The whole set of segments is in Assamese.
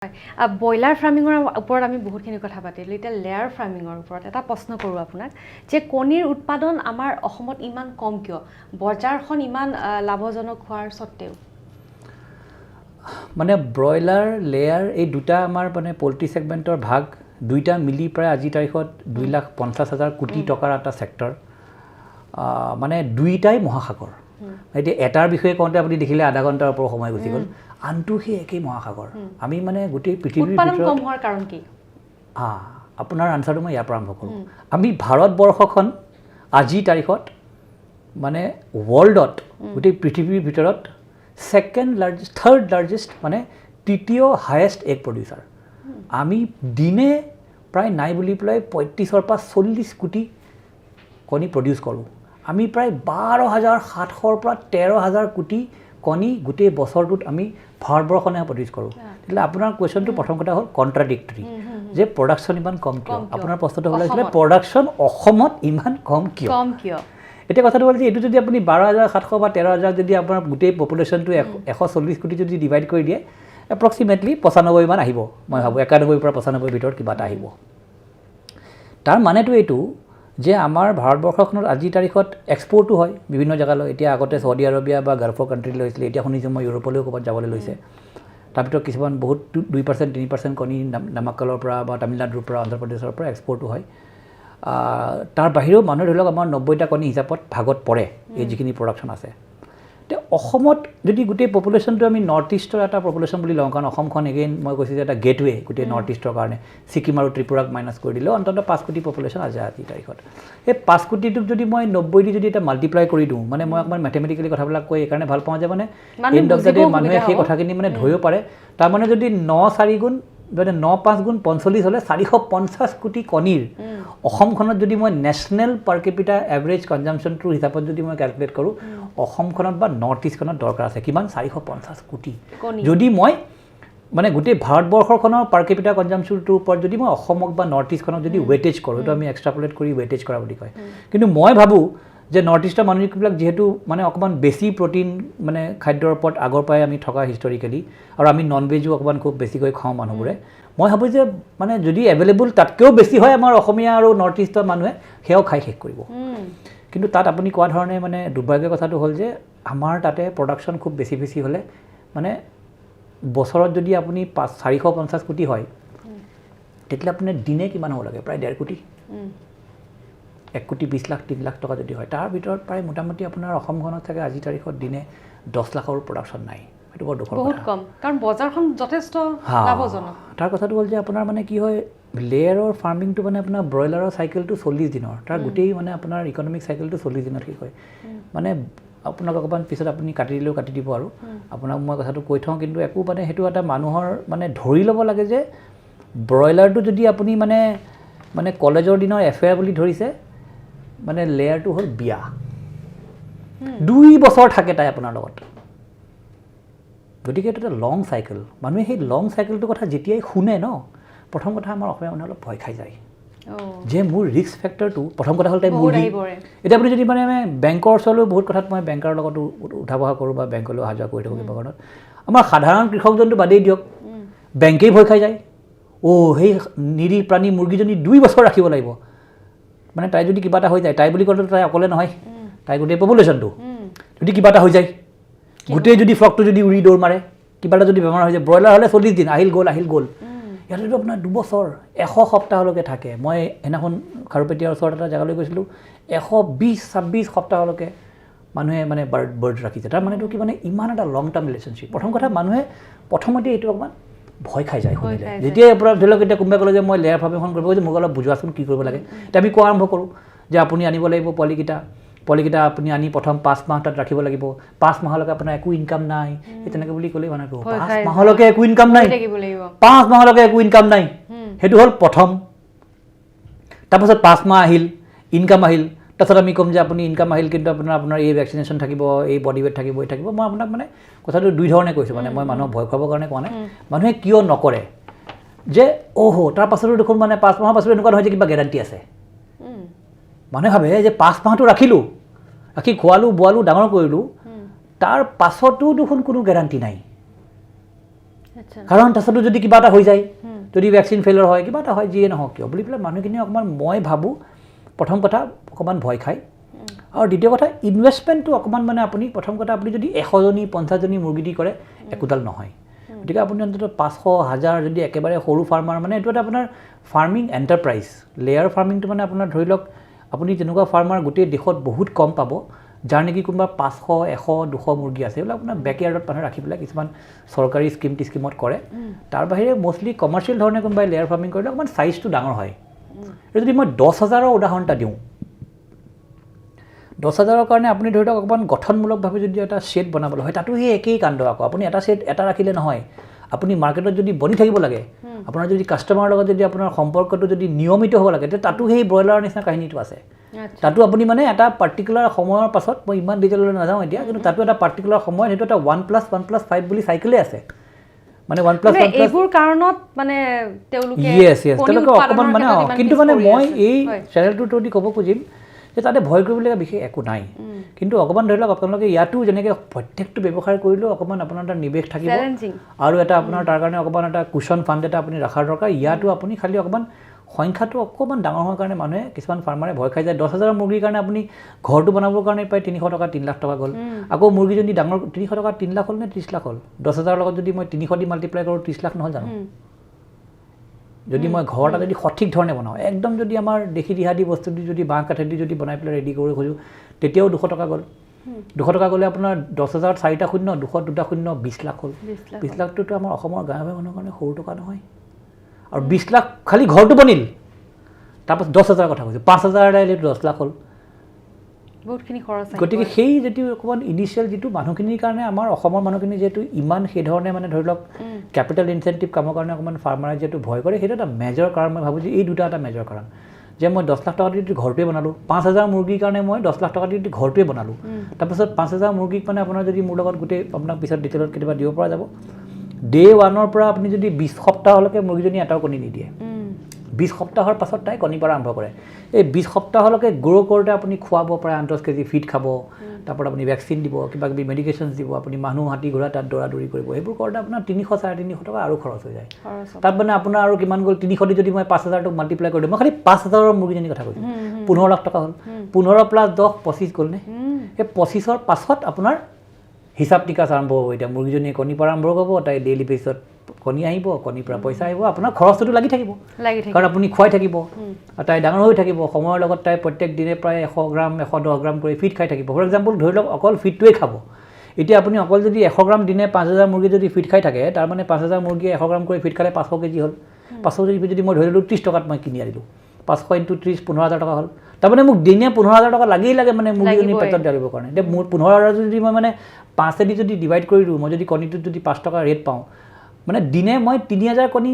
ব্ৰইলাৰ ফাৰ্মিঙৰ ওপৰত আমি বহুতখিনি কথা পাতিলোঁ এতিয়া লেয়াৰ ফাৰ্মিঙৰ ওপৰত এটা প্ৰশ্ন কৰোঁ আপোনাক যে কণীৰ উৎপাদন আমাৰ অসমত ইমান কম কিয় বজাৰখন ইমান লাভজনক হোৱাৰ স্বত্তেও মানে ব্ৰইলাৰ লেয়াৰ এই দুটা আমাৰ মানে পল্ট্ৰি সেগমেন্টৰ ভাগ দুইটা মিলি প্ৰায় আজি তাৰিখত 2,50,000 কোটি টকাৰ এটা সেক্টৰ মানে দুইটাই মহাসাগৰ এতিয়া এটাৰ বিষয়ে কওঁতে আপুনি দেখিলে আধা ঘণ্টাৰ ওপৰত সময় গুচি গ'ল আনটো সেই একেই মহাসাগৰ আমি মানে গোটেই পৃথিৱীৰ উৎপাদন কম হোৱাৰ কাৰণ কি আপোনাৰ আনসাৰটো মই ইয়াৰ পৰা আৰম্ভ কৰোঁ আমি ভাৰতবৰ্ষখন আজি তাৰিখত মানে ৱৰ্ল্ডত গোটেই পৃথিৱীৰ ভিতৰত থাৰ্ড লাৰ্জেষ্ট মানে তৃতীয় হায়েষ্ট এগ প্ৰডিউচাৰ আমি দিনে প্ৰায় নাই বুলি পেলাই 35 পৰা 40 কোটি কণী প্ৰডিউচ কৰোঁ আমি প্ৰায় 12,700 পৰা 13,000 কোটি কণী গোটেই বছৰটোত আমি ভাৰতবৰ্ষনে প্ৰডিউচ কৰোঁ তেতিয়াহ'লে আপোনাৰ কুৱেশ্যনটো প্ৰথম কথা হ'ল কণ্ট্ৰাডিক্টৰী যে প্ৰডাকশ্যন ইমান কম কিয় আপোনাৰ প্ৰশ্নটো হ'ল আছিলে প্ৰডাকশ্যন অসমত ইমান কম কিয় এতিয়া কথাটো হ'ল যে এইটো যদি আপুনি 12,700 বা 13,000 যদি আপোনাৰ গোটেই পপুলেশ্যনটো 140 কোটি যদি ডিভাইড কৰি দিয়ে এপ্ৰক্সিমেটলি 95 মান আহিব মই ভাবোঁ 91 পৰা 95 ভিতৰত কিবা এটা আহিব তাৰ মানেতো এইটো যে আমাৰ ভাৰতবৰ্ষখনত আজি তাৰিখত এক্সপৰ্টো হয় বিভিন্ন জেগালৈ এতিয়া আগতে সৌদি আৰবিয়া বা গাল্ফৰ কাণ্ট্ৰিলৈ হৈছিলে এতিয়া শুনিছোঁ মই ইউৰোপলৈও ক'ৰবাত যাবলৈ লৈছে তাৰ ভিতৰত কিছুমান বহুত 2% 3% কণী নামাক্কালৰ পৰা বা তামিলনাডুৰ পৰা অন্ধ্ৰপ্ৰদেশৰ পৰা এক্সপৰ্টো হয় তাৰ বাহিৰেও মানুহে ধৰি লওক আমাৰ 90টা কণী হিচাপত ভাগত পৰে এই যিখিনি প্ৰডাকশ্যন আছে এতিয়া অসমত যদি গোটেই পপুলেশ্যনটো আমি নৰ্থ ইষ্টৰ এটা পপুলেশ্যন বুলি লওঁ কাৰণ অসমখন এগেইন মই কৈছোঁ যে এটা গেটৱে গোটেই নৰ্থ ইষ্টৰ কাৰণে ছিকিম আৰু ত্ৰিপুৰাক মাইনাছ কৰি দিলেও অন্ততঃ 5 কোটি পপুলেশ্যন আছে আজি তাৰিখত এই 5 কোটিটোক যদি মই 90 দি যদি এটা মাল্টিপ্লাই কৰি দিওঁ মানে মই অকণমান মেথমেটিকেলি কথাবিলাক কৈ এইকাৰণে ভাল পাওঁ যে মানে এণ্ড অফ দ্য ডে মানুহে সেই কথাখিনি মানে ধৰিব পাৰে তাৰমানে যদি 9-4 গুণ মানে 9-5 গুণ 45 হ'লে 450 কোটি কণীৰ অসমখনত যদি মই নেশ্যনেল পাৰ কেপিটা এভাৰেজ কনজাম্পশ্যনটো হিচাপত যদি মই কেলকুলেট কৰোঁ অসমখনত বা নৰ্থ ইষ্টখনত দৰকাৰ আছে কিমান 450 কোটি যদি মই মানে গোটেই ভাৰতবৰ্ষখনৰ পাৰ কেপিটা কনজাম্পশ্যনটোৰ ওপৰত যদি মই অসমক বা নৰ্থ ইষ্টখনক যদি ৱেটেজ কৰোঁ এইটো আমি এক্সট্ৰাপলেট কৰি ৱেটেজ কৰা বুলি কয় কিন্তু মই ভাবোঁ যে নৰ্থ ইষ্টৰ মানুহবিলাক যিহেতু মানে অকণমান বেছি প্ৰটিন মানে খাদ্যৰ ওপৰত আগৰ পৰাই আমি থকা হিষ্টৰিকেলি আৰু আমি নন ভেজো অকণমান খুব বেছিকৈ খাওঁ মানুহবোৰে মই ভাবোঁ যে মানে যদি এভেইলেবল তাতকৈও বেছি হয় আমাৰ অসমীয়া আৰু নৰ্থ ইষ্টৰ মানুহে সেয়াও খাই শেষ কৰিব কিন্তু তাত আপুনি কোৱা ধৰণে মানে দুৰ্ভাগ্যৰ কথাটো হ'ল যে আমাৰ তাতে প্ৰডাকশ্যন খুব বেছি হ'লে মানে বছৰত যদি আপুনি 450 কোটি হয় তেতিয়াহ'লে আপোনাৰ দিনে কিমান হ'ব লাগে প্ৰায় 1.5 কোটি 1 কোটি 20 লাখ 3 লাখ টকা যদি হয় তাৰ ভিতৰত প্ৰায় মোটামুটি আপোনাৰ অসমখনত থাকে আজি তাৰিখত দিনে 10 লাখৰ প্ৰডাকশ্যন নাই এইটো বৰ দুখৰ বহুত কম কাৰণ বজাৰখন যথেষ্ট লাভজনক তাৰ কথাটো হ'ল যে আপোনাৰ মানে কি হয় লেয়াৰৰ ফাৰ্মিংটো মানে আপোনাৰ ব্ৰইলাৰৰ চাইকেলটো 40 দিনৰ তাৰ গোটেই মানে আপোনাৰ ইকনমিক চাইকেলটো 40 দিনত শেষ হয় মানে আপোনাক অকণমান পিছত আপুনি কাটি দিলেও কাটি দিব আৰু আপোনাক মই কথাটো কৈ থওঁ কিন্তু একো মানে সেইটো এটা মানুহৰ মানে ধৰি ল'ব লাগে যে ব্ৰইলাৰটো যদি আপুনি মানে কলেজৰ দিনৰ এফেয়াৰ বুলি ধৰিছে মানে লেয়াৰটো হ'ল বিয়া 2 বছৰ থাকে তাই আপোনাৰ লগত গতিকে এইটো এটা লং চাইকেল মানুহে সেই লং চাইকেলটোৰ কথা যেতিয়াই শুনে ন প্ৰথম কথা আমাৰ অসমীয়া মানুহে অলপ ভয় খাই যায় যে মোৰ ৰিস্ক ফেক্টৰটো প্ৰথম কথা হ'ল তাই মুৰ্গী এতিয়া আপুনি যদি মানে বেংকৰ ওচৰলৈ বহুত কথাত মই বেংকৰ লগত উঠা বহা কৰোঁ বা বেংকলৈ অহা যোৱা কৰি থাকোঁ কিবা কাৰণত আমাৰ সাধাৰণ কৃষকজনটো বাদেই দিয়ক বেংকেই ভয় খাই যায় সেই নিৰীহ প্ৰাণী মুৰ্গীজনী 2 বছৰ ৰাখিব লাগিব মানে তাই যদি কিবা এটা হৈ যায় তাই বুলি ক'লে তাই অকলে নহয় তাই গোটেই পপুলেশ্যনটো যদি কিবা এটা হৈ যায় গোটেই যদি ফ্লকটো যদি উৰি দৌৰ মাৰে কিবা এটা যদি বেমাৰ হৈ যায় ব্ৰইলাৰ হ'লে 40 দিন আহিল গ'ল ইয়াতেতো আপোনাৰ 2 বছৰ 100 সপ্তাহলৈকে থাকে মই সেইদিনাখন খাৰুপেটীয়াৰ ওচৰত এটা জেগালৈ গৈছিলোঁ 120-26 সপ্তাহলৈকে মানুহে মানে বাৰ্ড ৰাখিছে তাৰ মানেতো কি মানে ইমান এটা লং টাৰ্ম ৰিলেশ্যনশ্বিপ প্ৰথম কথা মানুহে প্ৰথমতে এইটো অকণমান ভয় খাই যায় শুনিলে যেতিয়াই আপোনাৰ ধৰি লওক এতিয়া কোনোবাই ক'লে যে মই লেয়াৰ ফাৰ্মিংখন কৰিব যে মোক অলপ বুজোৱাচোন কি কৰিব লাগে এতিয়া আমি কোৱা আৰম্ভ কৰোঁ যে আপুনি আনিব লাগিব পোৱালিকেইটা আপুনি আনি প্ৰথম 5 মাহ তাত ৰাখিব লাগিব 5 মাহলৈকে আপোনাৰ একো ইনকাম নাই এই তেনেকৈ বুলি ক'লেই মানে 5 মাহলৈকে একো ইনকাম নাই 5 মাহলৈকে একো ইনকাম নাই সেইটো হ'ল প্ৰথম তাৰপাছত 5 মাহ আহিল ইনকাম আহিল তাৰপাছত আমি ক'ম যে আপুনি ইনকাম আহিল কিন্তু আপোনাৰ এই ভেকচিনেশ্যন থাকিব এই বডি ৱেইট থাকিব মই আপোনাক মানে কথাটো 2 ধৰণে কৈছোঁ মানে মই মানুহক ভয় খুৱাবৰ কাৰণে কোৱা নাই মানুহে কিয় নকৰে যে তাৰ পাছতো দেখোন মানে 5 মাহৰ পাছতো এনেকুৱা নহয় যে কিবা গেৰাণ্টি আছে মানুহে ভাবে যে 5 মাহটো ৰাখিলোঁ ৰাখি খোৱালোঁ বোৱালোঁ ডাঙৰ কৰিলোঁ তাৰ পাছতো দেখোন কোনো গেৰাণ্টি নাই কাৰণ তাৰপিছতো যদি কিবা এটা হৈ যায়, যদি ভেকচিন ফেইলৰ হয়, কিবা এটা হয়, যিয়ে নহওক কিয় বুলি পেলাই মানুহখিনি অকণমান মই ভাবোঁ প্ৰথম কথা অকণমান ভয় খায়। আৰু দ্বিতীয় কথা ইনভেষ্টমেণ্টটো অকণমান মানে আপুনি প্ৰথম কথা আপুনি যদি 100জনী 50জনী মুৰ্গী দি কৰে একোডাল নহয়। গতিকে আপুনি অন্ততঃ 500,000 যদি একেবাৰে সৰু ফাৰ্মাৰ মানে এইটো এটা আপোনাৰ ফাৰ্মিং এণ্টাৰপ্ৰাইজ। লেয়াৰ ফাৰ্মিংটো মানে আপোনাৰ ধৰি লওক আপুনি তেনেকুৱা ফাৰ্মাৰ গোটেই দেশত বহুত কম পাব, যাৰ নেকি কোনোবা 500, 100, 200 মুৰ্গী আছে। এইবিলাক আপোনাৰ বেকয়াৰ্ডত মানুহে ৰাখি পেলাই কিছুমান চৰকাৰী স্কিমত কৰে। তাৰ বাহিৰে মষ্টলি কমাৰ্চিয়েল ধৰণে কোনোবাই লেয়াৰ ফাৰ্মিং কৰিলে অকণমান চাইজটো ডাঙৰ হয়। যদি মই 10,000ৰ উদাহৰণ এটা দিওঁ, 10,000ৰ কাৰণে আপুনি ধৰি লওক অকণমান গঠনমূলকভাৱে যদি এটা শ্বেড বনাবলৈ হয়, তাতো সেই একেই কাণ্ড আকৌ। আপুনি এটা শ্বেড এটা ৰাখিলে নহয়, আপুনি মাৰ্কেটত যদি বনি থাকিব লাগে, আপোনাৰ যদি কাষ্টমাৰৰ লগত যদি আপোনাৰ সম্পৰ্কটো যদি নিয়মিত হ'ব লাগে, তেতিয়া তাতো সেই ব্ৰইলাৰৰ নিচিনা কাহিনীটো আছে। তাতো আপুনি মানে এটা পাৰ্টিকুলাৰ সময়ৰ পাছত, মই ইমান ডিটেইললৈ নাযাওঁ এতিয়া, কিন্তু তাতো এটা পাৰ্টিকুলাৰ সময়ত সেইটো এটা 1+1+5 বুলি চাইকেলেই আছে। মানে 1+1+5 এইবোৰ কাৰণত মানে তেওঁলোকে তেওঁলোকে অকণমান মানে কিন্তু মানে মই এই চেনেলটোৰ থ্ৰুদি ক'ব খুজিম যে তাতে ভয় কৰিবলগীয়া বিশেষ একো নাই। কিন্তু অকণমান ধৰি লওক আপোনালোকে ইয়াতো যেনেকৈ প্ৰত্যেকটো ব্যৱসায় কৰিলেও অকণমান আপোনাৰ এটা নিৱেশ থাকিব আৰু এটা আপোনাৰ তাৰ কাৰণে অকণমান এটা কুশ্যন ফাণ্ড এটা আপুনি ৰখাৰ দৰকাৰ। ইয়াতো আপুনি খালি অকণমান সংখ্যাটো অকণমান ডাঙৰ হোৱাৰ কাৰণে মানুহে কিছুমান ফাৰ্মাৰে ভয় খাই যায়। 10,000 মুৰ্গীৰ কাৰণে আপুনি ঘৰটো বনাবৰ কাৰণে প্ৰায় 300 টকা 3 লাখ টকা গ'ল। আকৌ মুৰ্গী যদি ডাঙৰ 300 টকা 3 লাখ হ'ল নে 30 লাখ হ'ল? 10,000ৰ লগত যদি মই 300 দি মাল্টিপ্লাই কৰোঁ 30 লাখ নহয় জানো? যদি মই ঘৰ এটা যদি সঠিক ধৰণে বনাওঁ, একদম যদি আমাৰ দেশী দিহাদি বস্তু দি যদি বাঁহ কাঠেদি যদি বনাই পেলাই ৰেডি কৰি খোজোঁ, তেতিয়াও 200 টকা গ'ল। 200 টকা গ'লে আপোনাৰ 10,000ত 4টা শূন্য, 200 2টা শূন্য, 20 লাখ হ'ল। 20 লাখটোতো আমাৰ অসমৰ গাঁৱে মানুহৰ কাৰণে সৰু টকা নহয়। আৰু 20 লাখ খালি ঘৰটো বনিল, তাৰপাছত 10,000 কথা কৈছোঁ, 5,000 আহিলে 10 লাখ হ'ল। বহুতখিনি খৰচ। গতিকে সেই যিটো অকণমান ইনিচিয়েল যিটো মানুহখিনিৰ কাৰণে আমাৰ অসমৰ মানুহখিনি যিহেতু ইমান সেইধৰণে মানে ধৰি লওক কেপিটেল ইনচেণ্টিভ কামৰ কাৰণে অকণমান ফাৰ্মাৰে যিহেতু ভয় কৰে, সেইটো এটা মেজৰ কাৰণ। মই ভাবোঁ যে এই দুটা এটা মেজৰ কাৰণ যে মই 10 লাখ টকা দি ঘৰটোৱে বনালোঁ, 5,000 মুৰ্গীৰ কাৰণে মই 10 লাখ টকা দি ঘৰটোৱে বনালোঁ। তাৰপাছত 5,000 মুৰ্গীক মানে আপোনাৰ যদি মোৰ লগত গোটেই আপোনাক পিছত ডিটেইলত কেতিয়াবা দিব পৰা যাব, ডে 1ৰ পৰা আপুনি যদি 20 সপ্তাহলৈকে মুৰ্গীজনী এটাও কণী নিদিয়ে, 20 সপ্তাহৰ পাছত তাই কণী পৰা আৰম্ভ কৰে। এই 20 সপ্তাহলৈকে গ্ৰ' কৰোঁতে আপুনি খুৱাব প্ৰায় 8-10 কেজি ফিড খাব, তাৰপৰা আপুনি ভেকচিন দিব, কিবা কিবি মেডিকেশ্যনছ দিব, আপুনি মানুহ হাতী ঘোঁৰা তাত দৌৰা-দৌৰি কৰিব। সেইবোৰ কৰোঁতে আপোনাৰ 300-350 টকা আৰু খৰচ হৈ যায়। তাত মানে আপোনাৰ আৰু কিমান গ'ল? 300 দি যদি মই 5,000টোক মাল্টিপ্লাই কৰি দিওঁ, মই খালি 5,000ৰ মুৰ্গীজনীৰ কথা কৈছোঁ, 15 লাখ টকা হ'ল। 15 + 10 25 গ'লনে? সেই 25ৰ পাছত আপোনাৰ হিচাপ নিকাচ আৰম্ভ হ'ব। এতিয়া মুৰ্গীজনীয়ে কণী পৰা আৰম্ভ কৰিব, তাই ডেইলি বেচিছত কণী আহিব, কণীৰ পৰা পইচা আহিব, আপোনাৰ খৰচটোতো লাগি থাকিব কাৰণ আপুনি খুৱাই থাকিব, তাই ডাঙৰ হৈ থাকিব। সময়ৰ লগত তাই প্ৰত্যেক দিনে প্ৰায় 100 গ্ৰাম 110 গ্ৰাম কৰি ফিড খাই থাকিব। ফৰ এক্সাম্পল ধৰি লওক অকল ফিডটোৱে খাব। এতিয়া আপুনি অকল যদি 100 গ্ৰাম দিনে 5,000 মুৰ্গী যদি ফিড খাই থাকে, তাৰমানে 5,000 মুৰ্গীয়ে 100 গ্ৰাম কৰি ফিড খালে 500 কেজি হ'ল। 500 কেজি যদি মই ধৰি ললোঁ 30 টকাত মই কিনি আনিলোঁ, 500 × 30 15,000 টকা হ'ল। তাৰমানে মোক দিনে 15,000 টকা লাগেই লাগে মানে মুৰ্গীজনী পেটত দিবৰ কাৰণে। এতিয়া মোৰ 15,000 যদি মই মানে 5 যদি ডিভাইড কৰি দিওঁ, মই যদি কণীটোত যদি 5 টকা ৰেট পাওঁ, মানে দিনে মই 3,000 কণী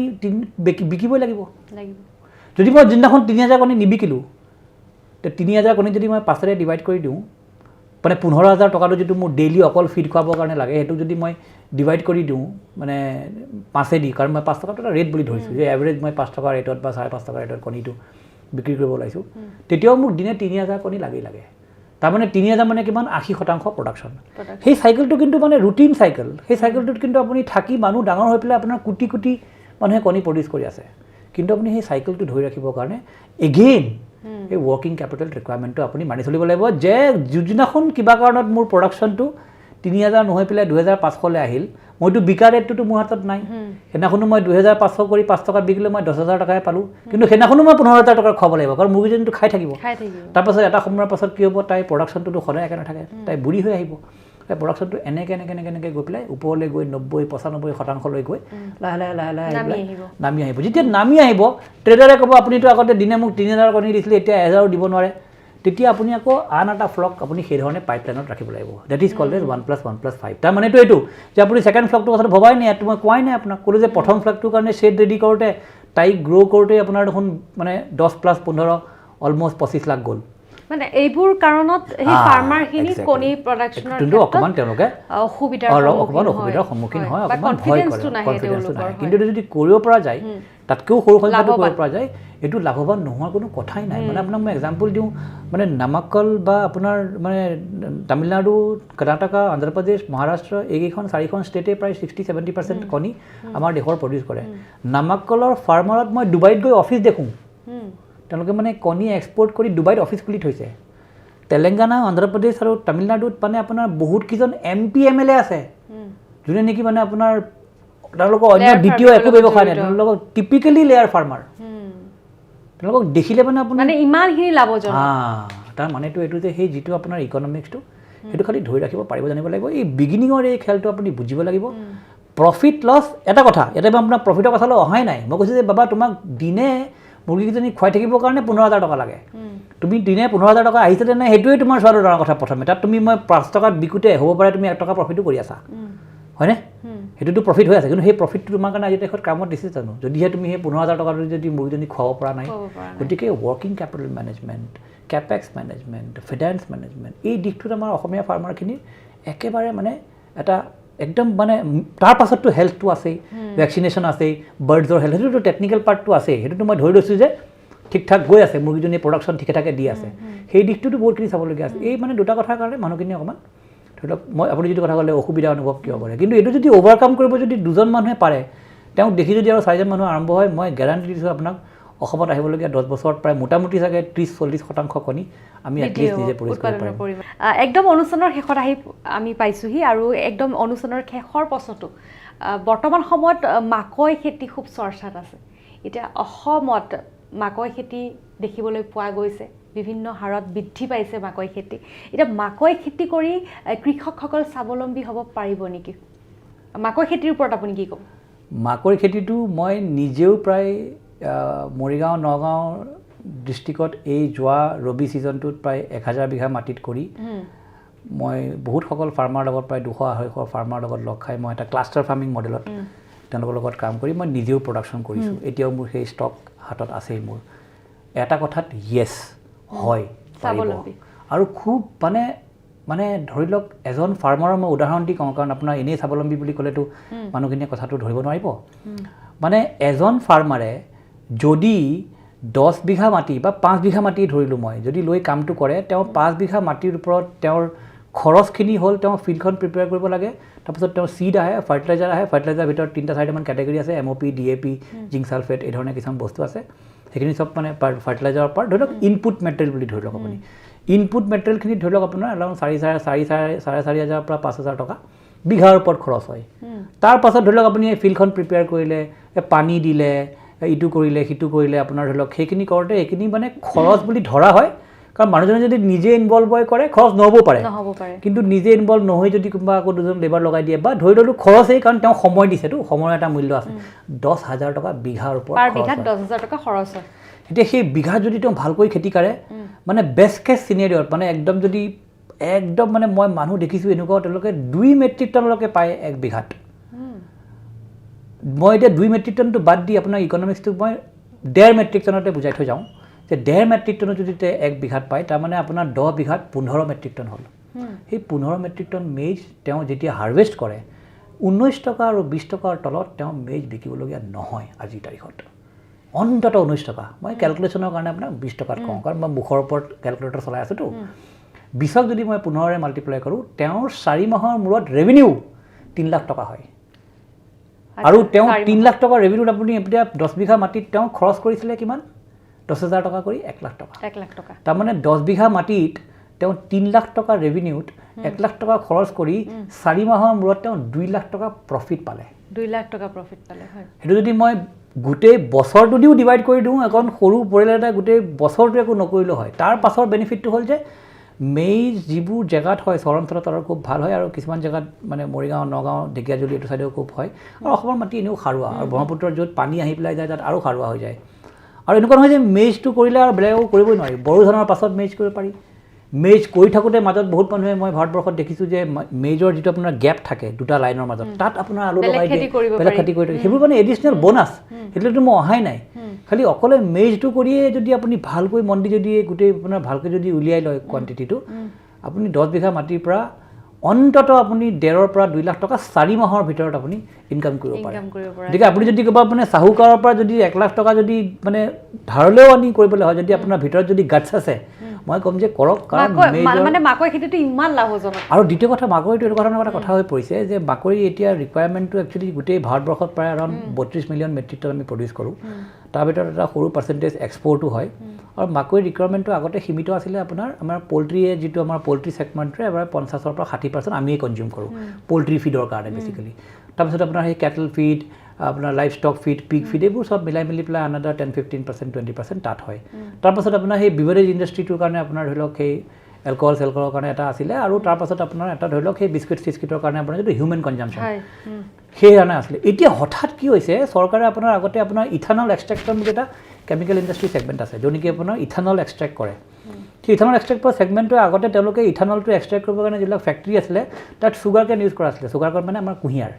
বিকিবই লাগিব। যদি মই যিদিনাখন 3,000 কণী নিবিকিলোঁ, তে 3,000 কণী যদি মই 5ৰে ডিভাইড কৰি দিওঁ, মানে 15,000 টকাটো যিটো মোৰ ডেইলি অকল ফিড খুৱাবৰ কাৰণে লাগে, সেইটো যদি মই ডিভাইড কৰি দিওঁ মানে 5 দি, কাৰণ মই 5 টকাটো এটা ৰেট বুলি ধৰিছোঁ যে এভাৰেজ মই 5 টকা ৰেটত বা 5.5 টকা ৰেটত কণীটো বিক্ৰী কৰিব ওলাইছোঁ, তেতিয়াও মোক দিনে 3,000 কণী লাগেই লাগে। তাৰমানে 3,000 মানে কিমান? 80% প্ৰডাকশ্যন। সেই চাইকেলটো কিন্তু মানে ৰুটিন চাইকেল। সেই চাইকেলটোত কিন্তু আপুনি থাকি মানুহ ডাঙৰ হৈ পেলাই আপোনাৰ কোটি কোটি মানুহে কণী প্ৰডিউচ কৰি আছে। কিন্তু আপুনি সেই চাইকেলটো ধৰি ৰাখিবৰ কাৰণে এগেইন এই ৱৰ্কিং কেপিটেল ৰিকুৱাৰমেণ্টটো আপুনি মানি চলিব লাগিব যে যিদিনাখন কিবা কাৰণত মোৰ প্ৰডাকশ্যনটো 3,000 নহৈ পেলাই 2,500লৈ আহিল, মইতো বিকা ৰেটটোতো মোৰ হাতত নাই। সেইদিনাখনো মই 2,500 কৰি 5 টকাত বিকিলোঁ, মই 10,000 টকাই পালোঁ। কিন্তু সেইদিনাখনো মই 15,000 টকাৰ খুৱাব লাগিব, কাৰণ মুৰ্গীজনীটো খাই থাকিব। তাৰপাছত এটা সময়ৰ পাছত কি হ'ব? তাই প্ৰডাকশ্যনটোতো সদায় একে নাথাকে, তাই বুঢ়ী হৈ আহিব। তাই প্ৰডাকশ্যনটো এনেকৈ গৈ পেলাই ওপৰলৈ গৈ 90-95% গৈ লাহে লাহে নামি আহিব। যেতিয়া নামি আহিব, ট্ৰেডাৰে ক'ব আপুনিতো আগতে দিনে মোক 3,000 কণী দিছিলে, এতিয়া 1,000 দিব নোৱাৰে। তেতিয়া আপুনি আকৌ আন এটা ফ্লক আপুনি সেইধৰণে পাইপলাইনত ৰাখিব লাগিব। That is called as 1+1+5। তাৰমানেতো এইটো যে আপুনি ছেকেণ্ড ফ্লকটোৰ কথাটো ভবাই নাই। ইয়াত মই কোৱাই নাই আপোনাক, ক'লোঁ যে প্ৰথম ফ্লকটোৰ কাৰণে শ্বেড ৰেডি কৰোঁতে তাইক গ্ৰ' কৰোঁতে আপোনাৰ দেখোন মানে 10 + 15 অলম'ষ্ট 25 লাখ গ'ল। মানে এইবোৰ কাৰণত সেই ফাৰ্মাৰখিনি কণী প্ৰডাকশ্যনৰ কিন্তু অকণমান তেওঁলোকে অসুবিধাৰ সন্মুখীন হয়, অকণমান ভয় কৰে, কনফিডেন্সটো নাহে। হয়। কিন্তু যদি কৰিব পৰা যায়, তাতকৈও সৰু সংখ্যাটো কৰিব পৰা যায়, এইটো লাভৱান নোহোৱাৰ কোনো কথাই নাই। মানে আপোনাক মই এক্সাম্পল দিওঁ, মানে নামাক্কল বা আপোনাৰ মানে তামিলনাডু, কৰ্ণাটকা, অন্ধ্ৰপ্ৰদেশ, মহাৰাষ্ট্ৰ এইকেইখন 4খন ষ্টেটে প্ৰায় 60-70% কণী আমাৰ দেশৰ প্ৰডিউচ কৰে। নামাক্কলৰ ফাৰ্মাৰত মই ডুবাইত গৈ অফিচ দেখোঁ, তেওঁলোকে মানে কণী এক্সপৰ্ট কৰি ডুবাইত অফিচ খুলি থৈছে। তেলেংগানা, অন্ধ্ৰপ্ৰদেশ আৰু তামিলনাডুত মানে আপোনাৰ বহুতকেইজন MP MLA আছে, যোনে নেকি মানে আপোনাৰ তেওঁলোকৰ অন্য দ্বিতীয় একো ব্যৱসায় নাই, তেওঁলোকৰ টিপিকেলি লেয়াৰ ফাৰ্মাৰ। তেওঁলোকক দেখিলে মানে আপোনাৰ ইমানখিনি লাভজনক। তাৰ মানেতো এইটো যে সেই যিটো আপোনাৰ ইকনমিক্সটো সেইটো খালি ধৰি ৰাখিব পাৰিব জানিব লাগিব। এই বিগিনিঙৰ এই খেলটো আপুনি বুজিব লাগিব। প্ৰফিট লছ এটা কথা, ইয়াতে মই আপোনাৰ প্ৰফিটৰ কথালৈ অহাই নাই। মই কৈছোঁ যে বাবা তোমাক দিনে মুৰ্গীকেইজনী খুৱাই থাকিবৰ কাৰণে 15,000 টকা লাগে। তুমি দিনে 15,000 টকা আহিছে নে নাই সেইটোৱে তোমাৰ চোৱাটো ডাঙৰ কথা। প্ৰথমে তাত তুমি মই 5 টকাত বিকোতে হ'ব পাৰে তুমি 1 টকা প্ৰফিটো কৰি আছা, হয়নে? সেইটোতো প্ৰফিট হৈ আছে, কিন্তু সেই প্ৰফিটটো তোমাৰ কাৰণে আজি দেশত কামত দিছে জানো? যদিহে তুমি সেই 15,000 টকাটো যদি মুৰ্গীজনী খুৱাব পৰা নাই। গতিকে working capital management, capex management, finance management এই দিশটোত আমাৰ অসমীয়া ফাৰ্মাৰখিনি একেবাৰে মানে এটা একদম মানে তাৰ পাছততো হেল্থটো আছেই, ভেকচিনেশ্যন আছেই, বাৰ্ডছৰ হেল্থ, সেইটোতো টেকনিকেল পাৰ্টটো আছেই। সেইটোতো মই ধৰি লৈছোঁ যে ঠিক ঠাক গৈ আছে, মুৰ্গীজনীয়ে প্ৰডাকশ্যন ঠিকে ঠাকে দি আছে। সেই দিশটোতো বহুতখিনি চাবলগীয়া আছে। এই মানে দুটা কথাৰ কাৰণে মানুহখিনি অকণমান ধৰি লওক মই আপুনি যিটো কথা ক'লে অসুবিধা অনুভৱ কিয় কৰে, কিন্তু এইটো যদি অভাৰকাম কৰিব যদি 2জন মানুহে পাৰে, তেওঁক দেখি যদি আৰু 4জন মানুহ আৰম্ভ হয়, মই গেৰাণ্টি দিছোঁ আপোনাক অসমত আহিবলগীয়া 10 বছৰত প্ৰায় মোটামুটি চাগে 30-40% কণী আমি এটলিষ্ট নিজে পৰিষ্কাৰ কৰিব পাৰিম। একদম অনুষ্ঠানৰ শেষত আমি পাইছোঁহি, আৰু একদম অনুষ্ঠানৰ শেষৰ পাছতো বৰ্তমান সময়ত মাকৈ খেতি খুব চৰ্চাত আছে। এতিয়া অসমত মাকৈ খেতি দেখিবলৈ পোৱা গৈছে, বিভিন্ন হাৰত বৃদ্ধি পাইছে মাকৈ খেতি। এতিয়া মাকৈ খেতি কৰি কৃষকসকল স্বাৱলম্বী হ'ব পাৰিব নেকি? মাকৈ খেতিৰ ওপৰত আপুনি কি ক'ব? মাকৈ খেতিটো মই নিজেও প্ৰায় মৰিগাঁও, নগাঁও ডিষ্ট্ৰিক্টত এই যোৱা ৰবি ছিজনটোত প্ৰায় 1000 বিঘা মাটিত কৰি মই বহুতসকল ফাৰ্মাৰ লগত প্ৰায় 200-250 ফাৰ্মাৰ লগত লগ খাই মই এটা ক্লাষ্টাৰ ফাৰ্মিং মডেলত তেওঁলোকৰ লগত কাম কৰি মই নিজেও প্ৰডাকশ্যন কৰিছোঁ। এতিয়াও মোৰ সেই ষ্টক হাতত আছেই। মোৰ এটা কথাত য়েছ হয় পাৰিব, আৰু খুব মানে ধৰি লওক এজন ফাৰ্মাৰৰ মই উদাহৰণ দি কওঁ, কাৰণ আপোনাৰ এনেই স্বাৱলম্বী বুলি ক'লেতো মানুহখিনিয়ে কথাটো ধৰিব নোৱাৰিব। মানে এজন ফাৰ্মাৰে যদি 10 বিঘা মাটি বা 5 বিঘা মাটি ধৰিলোঁ মই যদি লৈ কামটো কৰে, তেওঁ 5 বিঘা মাটিৰ ওপৰত তেওঁৰ খৰচখিনি হ'ল তেওঁ ফিল্ডখন প্ৰিপেয়াৰ কৰিব লাগে, তাৰপিছত তেওঁৰ চিড আহে, ফাৰ্টিলাইজাৰ আহে, ফাৰ্টিলাইজাৰৰ ভিতৰত 3-4টামান কেটেগৰী আছে, MOP, DAP, জিংক চালফেট, এই ধৰণে কিছুমান বস্তু আছে। সেইখিনি চব মানে ফাৰ্টিলাইজাৰৰ পৰা ধৰি লওক ইনপুট মেটেৰিয়েল বুলি ধৰি লওক আপুনি। ইনপুট মেটেৰিয়েলখিনি ধৰি লওক আপোনাৰ এৰাউণ্ড 4,500 পৰা 5,000 টকা বিঘাৰ ওপৰত খৰচ হয়। তাৰ পাছত ধৰি লওক আপুনি এই ফিল্ডখন প্ৰিপেয়াৰ কৰিলে, পানী দিলে, ইটো কৰিলে, সিটো কৰিলে, আপোনাৰ ধৰি লওক সেইখিনি কৰোঁতে এইখিনি মানে খৰচ বুলি ধৰা হয়। কাৰণ মানুহজনে যদি নিজে ইনভলভ হৈ কৰে খৰচ নহ'ব পাৰে, কিন্তু নিজে ইনভলভ নহৈ যদি কোনোবা আকৌ 2জন লেবাৰ লগাই দিয়ে বা ধৰি ল'লোঁ খৰচেই, কাৰণ তেওঁ সময় দিছেতো, সময়ৰ এটা মূল্য আছে। 10,000 টকা বিঘাৰ ওপৰত খৰচ হয়। এতিয়া সেই বিঘাত যদি তেওঁ ভালকৈ খেতি কৰে, মানে বেষ্ট কেছ চিনেৰিঅ'ত মানে একদম মানে মই মানুহ দেখিছোঁ এনেকুৱা, তেওঁলোকে 2 মেট্ৰিক টনলৈকে পায় 1 বিঘাত। মই এতিয়া 2 মেট্ৰিক টনটো বাদ দি আপোনাৰ ইকনমিক্সটো মই 1.5 মেট্ৰিক টনতে বুজাই থৈ যাওঁ যে 1.5 মেট্ৰিক টনত যদি 1 বিঘাত পায়, তাৰমানে আপোনাৰ 10 বিঘাত 15 মেট্ৰিক টন হ'ল। সেই 15 মেট্ৰিক টন মেইজ তেওঁ যেতিয়া হাৰ্ভেষ্ট কৰে, 19 টকা আৰু 20 টকাৰ তলত তেওঁ মেইজ বিকিবলগীয়া নহয় আজিৰ তাৰিখত, অন্তত 19 টকা। মই কেলকুলেশ্যনৰ কাৰণে আপোনাক 20 টকাত কওঁ, কাৰণ মই মুখৰ ওপৰত কেলকুলেটৰ চলাই আছোঁতো। 20ক যদি মই 15ৰে মাল্টিপ্লাই কৰোঁ, তেওঁৰ 4 মাহৰ মূৰত ৰেভিনিউ 3 লাখ টকা হয়। আৰু তেওঁ 3 লাখ টকা ৰেভিনিউত আপুনি এতিয়া 10 বিঘা মাটিত তেওঁ খৰচ কৰিছিলে কিমান? 10,000 টকা কৰি 1 লাখ টকা। তাৰমানে 10 বিঘা মাটিত তেওঁ 3 লাখ টকা ৰেভিনিউত 1 লাখ টকা খৰচ কৰি 4 মাহৰ মূৰত তেওঁ 2 লাখ টকা প্ৰফিট পালে। 2 লাখ টকা প্ৰফিট পালে, হয়। সেইটো যদি মই গোটেই বছৰটো দিও ডিভাইড কৰি দিওঁ, এখন সৰু পৰিয়াল এটাই গোটেই বছৰটো একো নকৰিলেও হয়। তাৰ পাছৰ বেনিফিটটো হ'ল যে মেইজ যিবোৰ জেগাত হয় চহৰ অঞ্চলত আৰু খুব ভাল হয়, আৰু কিছুমান জেগাত মানে মৰিগাঁও, নগাঁও, ঢেকীয়াজুলি এইটো চাইডেও খুব হয়। আৰু অসমৰ মাটি এনেও সাৰুৱা, আৰু ব্ৰহ্মপুত্ৰৰ য'ত পানী আহি পেলাই যায় তাত আৰু সাৰুৱা হৈ যায়। আৰু এনেকুৱা নহয় যে মেইজটো কৰিলে আৰু বেলেগ কৰিবই নোৱাৰি, বড়ো ধানৰ পাছত মেইজ কৰিব পাৰি। মেইজ কৰি থাকোঁতে মাজত বহুত মানুহে মই ভাৰতবৰ্ষত দেখিছোঁ যে মেইজৰ যিটো আপোনাৰ গেপ থাকে 2টা লাইনৰ মাজত, তাত আপোনাৰ আলু লগাই দিয়ে, বেলেগ খেতি কৰি থাকে। সেইবোৰ মানে এডিশ্যনেল ব'নাছ, সেইটোতো মই অহাই নাই। খালি অকলে মেজটো কৰিয়ে যদি আপুনি ভালকৈ মন দি যদি গোটেই আপোনাৰ ভালকৈ যদি উলিয়াই লয় কোৱান্টিটিটো আপুনি 10 বিঘা মাটিৰ পৰা অন্তত আপুনি 1.5 পৰা 2 লাখ টকা 4 মাহৰ ভিতৰত আপুনি ইনকাম কৰিব পাৰে গতিকে আপুনি যদি ক'ব মানে চাহুকাৰৰ পৰা যদি 1 লাখ টকা যদি মানে ধাৰলৈও আনি কৰিবলৈ হয় যদি আপোনাৰ ভিতৰত যদি গাটছ আছে মই ক'ম যে কৰক কাৰণ মানে মাকৈ খেতিটো ইমান লাভজনক আৰু দ্বিতীয় কথা মাকৈটো এনেকুৱা ধৰণৰ এটা কথা হৈ পৰিছে যে মাকৈ এতিয়া ৰিকুৱাৰমেণ্টটো একচুৱেলি গোটেই ভাৰতবৰ্ষত প্ৰায় এৰাউণ্ড 32 মিলিয়ন মেট্ৰিক টন আমি প্ৰডিউচ কৰোঁ তাৰ ভিতৰত এটা সৰু পাৰ্চেণ্টেজ এক্সপৰ্টো হয় আৰু মাকৈ ৰিকুৱাৰমেণ্টটো আগতে সীমিত আছিলে আপোনাৰ আমাৰ পল্ট্ৰিয়ে যিটো আমাৰ পল্ট্ৰি ছেগমেণ্টটোৱে এবাৰ 50ৰ পৰা 60% আমিয়ে কনজিউম কৰোঁ পল্ট্ৰি ফিডৰ কাৰণে বেচিকেলি তাৰপিছত আপোনাৰ সেই কেটল ফিড আপোনাৰ লাইফ ষ্টক ফিড পিক ফিড এইবোৰ চব মিলাই মিলি পেলাই আনাদাৰ 10-15%, 20% তাত হয় তাৰপাছত আপোনাৰ সেই বিভাৰেজ ইণ্ডাষ্ট্ৰিটোৰ কাৰণে আপোনাৰ ধৰি লওক সেই এলকহলৰ কাৰণে এটা আছিলে আৰু তাৰপাছত আপোনাৰ এটা ধৰি লওক সেই বিস্কুট চিস্কুটৰ কাৰণে আপোনাৰ যিটো হিউমেন কনজাম্পশ্যন সেই কাৰণে আছিলে এতিয়া হঠাৎ কি হৈছে চৰকাৰে আপোনাৰ আগতে আপোনাৰ ইথানল এক্সট্ৰেকশ্যন বুলি এটা কেমিকেল ইণ্ডাষ্ট্ৰি ছেগমেণ্ট আছে য'ত নেকি আপোনাৰ ইথানল এক্সট্ৰেক্ট কৰে সেই ইথানল এক্সট্ৰেক্ট কৰা ছেগমেণ্টটোৱে আগতে তেওঁলোকে ইথানলটো এক্সট্ৰেক্ট কৰিবৰ কাৰণে যিবিলাক ফেক্টৰী আছিলে তাত চুগাৰ কেন ইউজ কৰা আছিলে চুগাৰ কেন মানে আমাৰ কুঁহিয়াৰ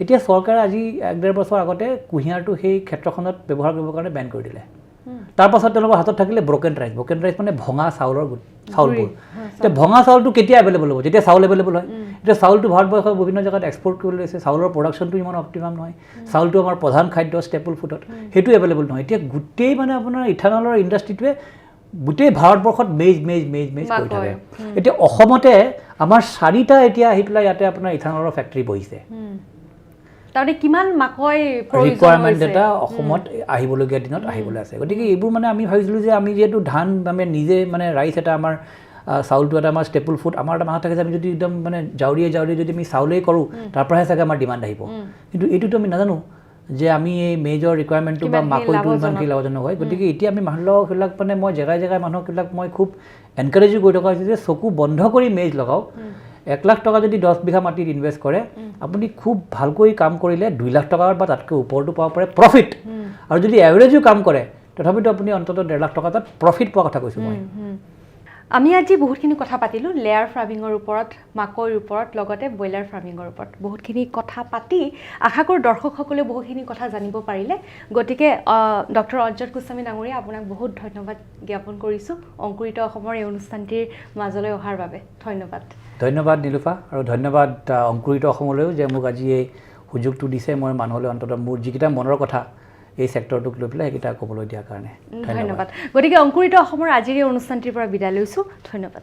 এতিয়া চৰকাৰে আজি 1-1.5 বছৰ আগতে কুঁহিয়াৰটো সেই ক্ষেত্ৰখনত ব্যৱহাৰ কৰিবৰ কাৰণে বেন কৰি দিলে তাৰপাছত তেওঁলোকৰ হাতত থাকিলে ব্ৰকেন ৰাইচ মানে ভঙা চাউলৰ চাউলবোৰ এতিয়া ভঙা চাউলটো কেতিয়া এভেইলেবল হ'ব যেতিয়া চাউল এভেইলেবল হয় এতিয়া চাউলটো ভাৰতবৰ্ষৰ বিভিন্ন জেগাত এক্সপৰ্ট কৰিবলৈ লৈছে চাউলৰ প্ৰডাকশ্যনটো ইমান অপ্টিমাম নহয় চাউলটো আমাৰ প্ৰধান খাদ্য ষ্টেপল ফুডত সেইটো এভেইলেবল নহয় এতিয়া গোটেই মানে আপোনাৰ ইথানলৰ ইণ্ডাষ্ট্ৰিটোৱে গোটেই ভাৰতবৰ্ষত মেজ কৰি থাকে এতিয়া অসমতে আমাৰ 4টা এতিয়া আহি পেলাই ইয়াতে আপোনাৰ ইথানলৰ ফেক্টৰী বহিছে তাৰমানে কিমান মাকৈ ৰিকুৱাৰমেণ্ট এটা অসমত আহিবলগীয়া দিনত আহিবলৈ আছে গতিকে এইবোৰ মানে আমি ভাবিছিলোঁ যে আমি যিহেতু ধান আমি নিজে মানে ৰাইচ এটা আমাৰ চাউলটো এটা আমাৰ ষ্টেপল ফুড আমাৰ এটা মাথা থাকে যে আমি যদি একদম মানে জাউৰিয়ে যদি আমি চাউলেই কৰোঁ তাৰ পৰাহে চাগে আমাৰ ডিমাণ্ড আহিব কিন্তু এইটোতো আমি নাজানো যে আমি এই মেজৰ ৰিকুৱাৰমেণ্টটো বা মাকৈটো ইমানখিনি লাভজনক হয় গতিকে এতিয়া আমি মানুহবিলাক মানে মই জেগাই মানুহবিলাক মই খুব এনকাৰেজো কৰি থকা হৈছে যে চকু বন্ধ কৰি মেজ লগাওক 1 লাখ টকা যদি 10 বিঘা মাটিত ইনভেষ্ট কৰে আপুনি খুব ভালকৈ কাম কৰিলে 2 লাখ টকাৰ বা তাতকৈ ওপৰতো পাব পাৰে প্ৰফিট আৰু যদি এভাৰেজো কাম কৰে তথাপিতো আপুনি অন্ততঃ 1.5 লাখ টকা তাত প্ৰফিট পোৱাৰ কথা কৈছোঁ মই আমি আজি বহুতখিনি কথা পাতিলোঁ লেয়াৰ ফাৰ্মিঙৰ ওপৰত মাকৈৰ ওপৰত লগতে ব্ৰইলাৰ ফাৰ্মিঙৰ ওপৰত বহুতখিনি কথা পাতি আশা কৰোঁ দৰ্শকসকলে বহুতখিনি কথা জানিব পাৰিলে গতিকে ডক্টৰ অঞ্জত গোস্বামী ডাঙৰীয়া আপোনাক বহুত ধন্যবাদ জ্ঞাপন কৰিছোঁ অংকুৰিত অসমৰ এই অনুষ্ঠানটিৰ মাজলৈ অহাৰ বাবে ধন্যবাদ নীলুফা আৰু ধন্যবাদ অংকুৰিত অসমলৈও যে মোক আজি এই সুযোগটো দিছে মই মানুহলৈ অন্ততঃ মোৰ যিকেইটা মনৰ কথা এই ছেক্টৰটোক লৈ পেলাই সেইকেইটা ক'বলৈ দিয়াৰ কাৰণে ধন্যবাদ গতিকে অংকুৰিত অসমৰ আজিৰ এই অনুষ্ঠানটিৰ পৰা বিদায় লৈছোঁ ধন্যবাদ